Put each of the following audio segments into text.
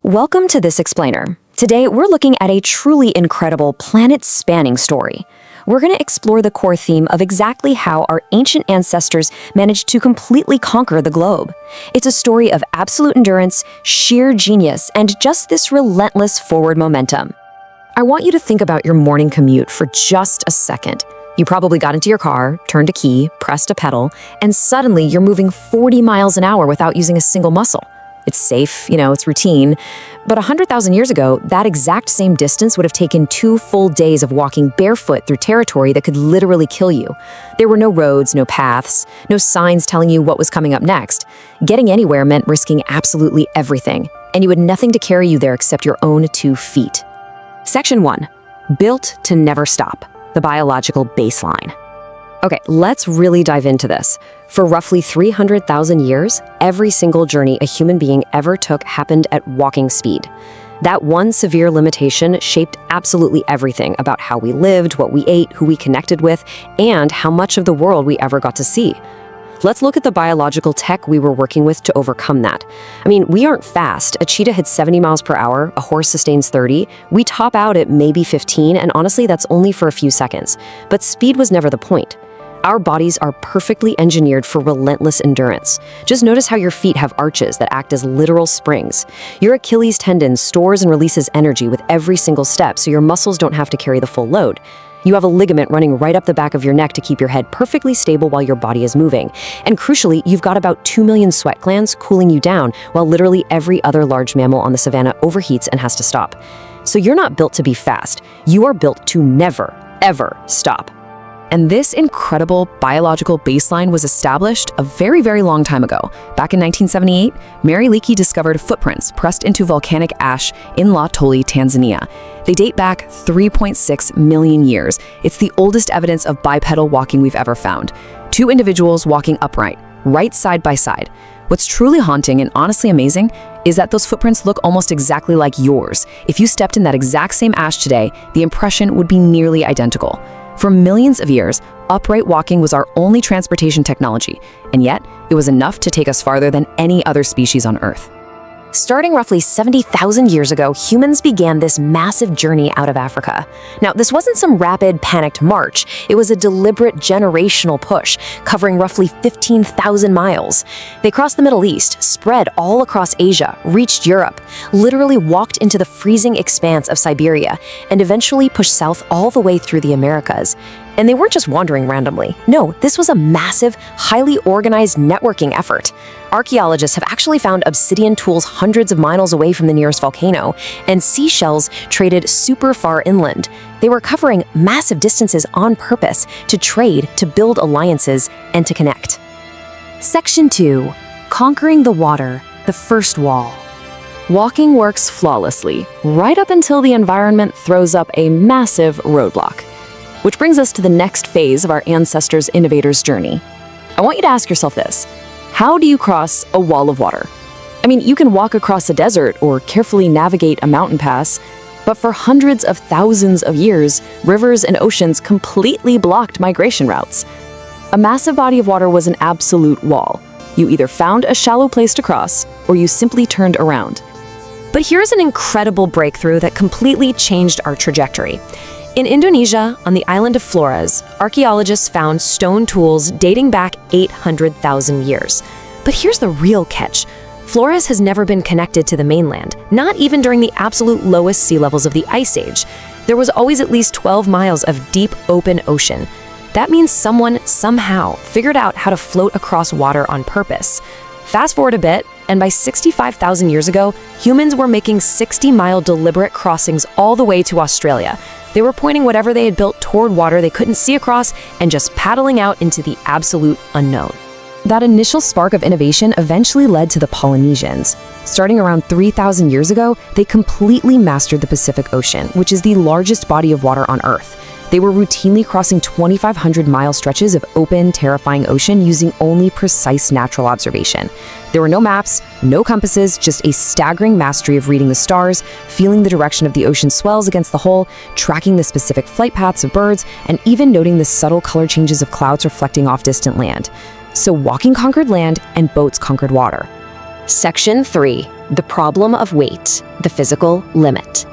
Welcome to This Explainer. Today, we're looking at a truly incredible planet-spanning story. We're going to explore the core theme of exactly how our ancient ancestors managed to completely conquer the globe. It's a story of absolute endurance, sheer genius, and just this relentless forward momentum. I want you to think about your morning commute for just a second. You probably got into your car, turned a key, pressed a pedal, and suddenly you're moving 40 miles an hour without using a single muscle. It's safe, it's routine. But 100,000 years ago, that exact same distance would have taken 2 full days of walking barefoot through territory that could literally kill you. There were no roads, no paths, no signs telling you what was coming up next. Getting anywhere meant risking absolutely everything, and you had nothing to carry you there except your own 2 feet. Section 1. Built to never stop. The biological baseline. Okay, let's really dive into this. For roughly 300,000 years, every single journey a human being ever took happened at walking speed. That one severe limitation shaped absolutely everything about how we lived, what we ate, who we connected with, and how much of the world we ever got to see. Let's look at the biological tech we were working with to overcome that. We aren't fast. A cheetah hits 70 miles per hour, a horse sustains 30. We top out at maybe 15, and honestly, that's only for a few seconds. But speed was never the point. Our bodies are perfectly engineered for relentless endurance. Just notice how your feet have arches that act as literal springs. Your Achilles tendon stores and releases energy with every single step, so your muscles don't have to carry the full load. You have a ligament running right up the back of your neck to keep your head perfectly stable while your body is moving. And crucially, you've got about 2 million sweat glands cooling you down, while literally every other large mammal on the savanna overheats and has to stop. So you're not built to be fast. You are built to never, ever stop. And this incredible biological baseline was established a very, very long time ago. Back in 1978, Mary Leakey discovered footprints pressed into volcanic ash in La Tole, Tanzania. They date back 3.6 million years. It's the oldest evidence of bipedal walking we've ever found. 2 individuals walking upright, right side by side. What's truly haunting and honestly amazing is that those footprints look almost exactly like yours. If you stepped in that exact same ash today, the impression would be nearly identical. For millions of years, upright walking was our only transportation technology, and yet it was enough to take us farther than any other species on Earth. Starting roughly 70,000 years ago, humans began this massive journey out of Africa. Now, this wasn't some rapid, panicked march. It was a deliberate generational push, covering roughly 15,000 miles. They crossed the Middle East, spread all across Asia, reached Europe, literally walked into the freezing expanse of Siberia, and eventually pushed south all the way through the Americas. And they weren't just wandering randomly. No, this was a massive, highly organized networking effort. Archaeologists have actually found obsidian tools hundreds of miles away from the nearest volcano, and seashells traded super far inland. They were covering massive distances on purpose to trade, to build alliances, and to connect. Section 2. Conquering the water, the first wall. Walking works flawlessly, right up until the environment throws up a massive roadblock. Which brings us to the next phase of our ancestors' innovators' journey. I want you to ask yourself this. How do you cross a wall of water? You can walk across a desert or carefully navigate a mountain pass, but for hundreds of thousands of years, rivers and oceans completely blocked migration routes. A massive body of water was an absolute wall. You either found a shallow place to cross, or you simply turned around. But here's an incredible breakthrough that completely changed our trajectory. In Indonesia, on the island of Flores, archaeologists found stone tools dating back 800,000 years. But here's the real catch. Flores has never been connected to the mainland, not even during the absolute lowest sea levels of the Ice Age. There was always at least 12 miles of deep, open ocean. That means someone, somehow, figured out how to float across water on purpose. Fast forward a bit, and by 65,000 years ago, humans were making 60-mile deliberate crossings all the way to Australia. They were pointing whatever they had built toward water they couldn't see across and just paddling out into the absolute unknown. That initial spark of innovation eventually led to the Polynesians. Starting around 3,000 years ago, they completely mastered the Pacific Ocean, which is the largest body of water on Earth. They were routinely crossing 2,500-mile stretches of open, terrifying ocean using only precise natural observation. There were no maps, no compasses, just a staggering mastery of reading the stars, feeling the direction of the ocean swells against the hull, tracking the specific flight paths of birds, and even noting the subtle color changes of clouds reflecting off distant land. So walking conquered land and boats conquered water. Section 3. The problem of weight, the physical limit.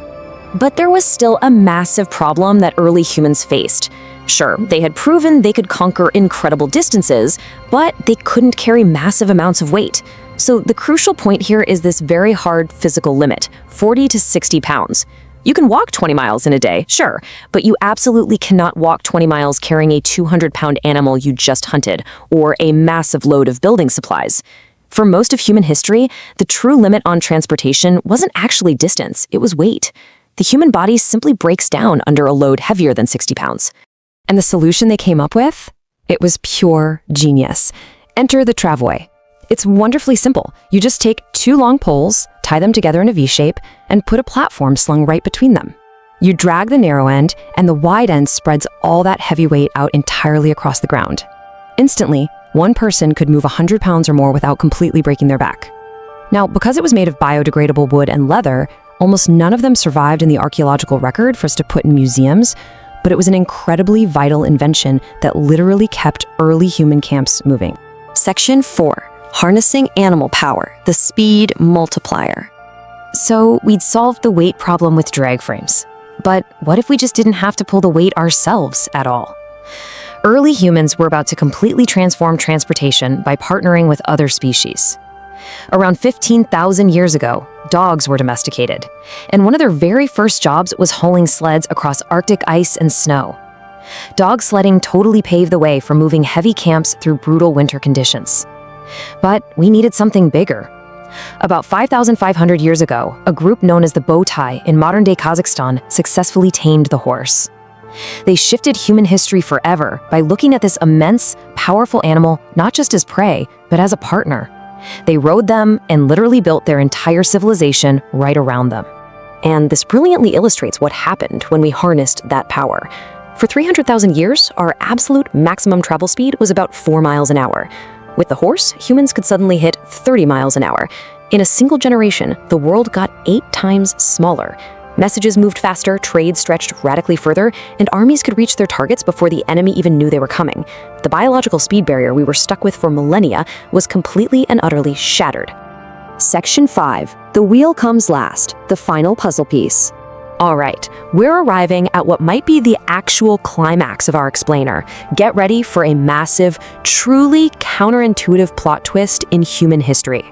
But there was still a massive problem that early humans faced. Sure, they had proven they could conquer incredible distances, but they couldn't carry massive amounts of weight. So the crucial point here is this very hard physical limit, 40 to 60 pounds. You can walk 20 miles in a day, sure, but you absolutely cannot walk 20 miles carrying a 200-pound animal you just hunted, or a massive load of building supplies. For most of human history, the true limit on transportation wasn't actually distance, it was weight. The human body simply breaks down under a load heavier than 60 pounds. And the solution they came up with? It was pure genius. Enter the travois. It's wonderfully simple. You just take 2 long poles, tie them together in a V-shape, and put a platform slung right between them. You drag the narrow end, and the wide end spreads all that heavy weight out entirely across the ground. Instantly, one person could move 100 pounds or more without completely breaking their back. Now, because it was made of biodegradable wood and leather, almost none of them survived in the archaeological record for us to put in museums, but it was an incredibly vital invention that literally kept early human camps moving. Section 4. Harnessing animal power, the speed multiplier. So we'd solved the weight problem with drag frames. But what if we just didn't have to pull the weight ourselves at all? Early humans were about to completely transform transportation by partnering with other species. Around 15,000 years ago, dogs were domesticated, and one of their very first jobs was hauling sleds across Arctic ice and snow. Dog sledding totally paved the way for moving heavy camps through brutal winter conditions. But we needed something bigger. About 5,500 years ago, a group known as the Bowtie in modern-day Kazakhstan successfully tamed the horse. They shifted human history forever by looking at this immense, powerful animal not just as prey, but as a partner. They rode them and literally built their entire civilization right around them. And this brilliantly illustrates what happened when we harnessed that power. For 300,000 years, our absolute maximum travel speed was about 4 miles an hour. With the horse, humans could suddenly hit 30 miles an hour. In a single generation, the world got 8 times smaller. Messages moved faster, trade stretched radically further, and armies could reach their targets before the enemy even knew they were coming. The biological speed barrier we were stuck with for millennia was completely and utterly shattered. Section 5. The wheel comes last, the final puzzle piece. All right, we're arriving at what might be the actual climax of our explainer. Get ready for a massive, truly counterintuitive plot twist in human history.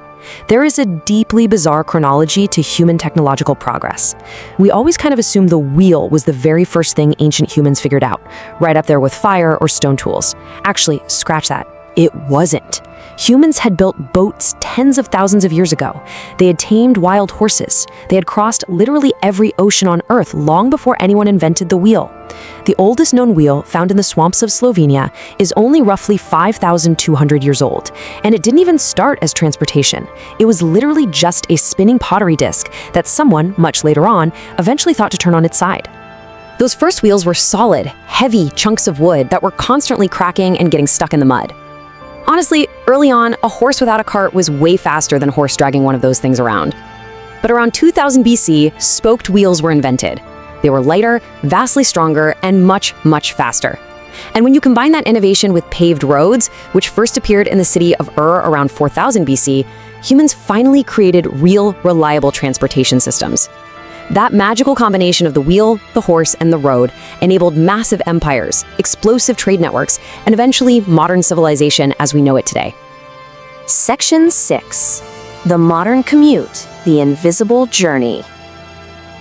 There is a deeply bizarre chronology to human technological progress. We always kind of assume the wheel was the very first thing ancient humans figured out, right up there with fire or stone tools. Actually, scratch that. It wasn't. Humans had built boats tens of thousands of years ago. They had tamed wild horses. They had crossed literally every ocean on Earth long before anyone invented the wheel. The oldest known wheel, found in the swamps of Slovenia, is only roughly 5,200 years old, and it didn't even start as transportation. It was literally just a spinning pottery disc that someone, much later on, eventually thought to turn on its side. Those first wheels were solid, heavy chunks of wood that were constantly cracking and getting stuck in the mud. Honestly, early on, a horse without a cart was way faster than a horse dragging one of those things around. But around 2000 BC, spoked wheels were invented. They were lighter, vastly stronger, and much, much faster. And when you combine that innovation with paved roads, which first appeared in the city of Ur around 4000 BC, humans finally created real, reliable transportation systems. That magical combination of the wheel, the horse, and the road enabled massive empires, explosive trade networks, and eventually modern civilization as we know it today. Section 6. The modern commute, the invisible journey.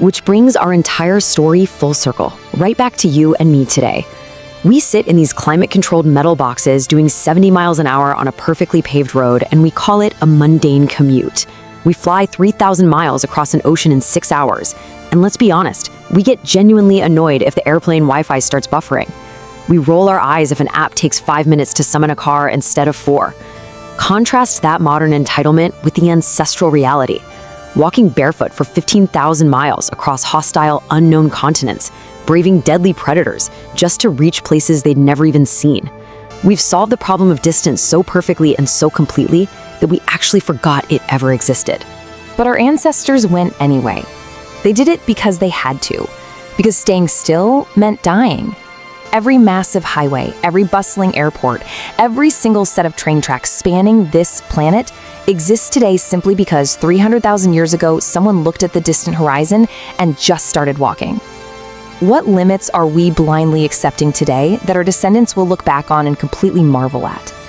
Which brings our entire story full circle, right back to you and me today. We sit in these climate-controlled metal boxes doing 70 miles an hour on a perfectly paved road, and we call it a mundane commute. We fly 3,000 miles across an ocean in 6 hours. And let's be honest, we get genuinely annoyed if the airplane Wi-Fi starts buffering. We roll our eyes if an app takes 5 minutes to summon a car instead of 4. Contrast that modern entitlement with the ancestral reality. Walking barefoot for 15,000 miles across hostile, unknown continents, braving deadly predators just to reach places they'd never even seen. We've solved the problem of distance so perfectly and so completely that we actually forgot it ever existed. But our ancestors went anyway. They did it because they had to, because staying still meant dying. Every massive highway, every bustling airport, every single set of train tracks spanning this planet, exists today simply because 300,000 years ago, someone looked at the distant horizon and just started walking. What limits are we blindly accepting today that our descendants will look back on and completely marvel at?